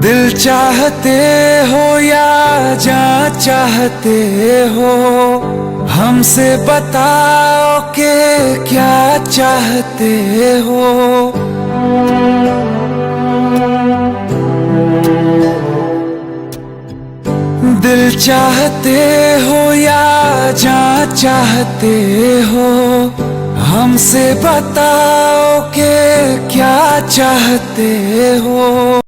दिल चाहते हो या जान चाहते हो, हमसे बताओ कि क्या चाहते हो। दिल चाहते हो या जान चाहते हो, हमसे बताओ कि क्या चाहते हो।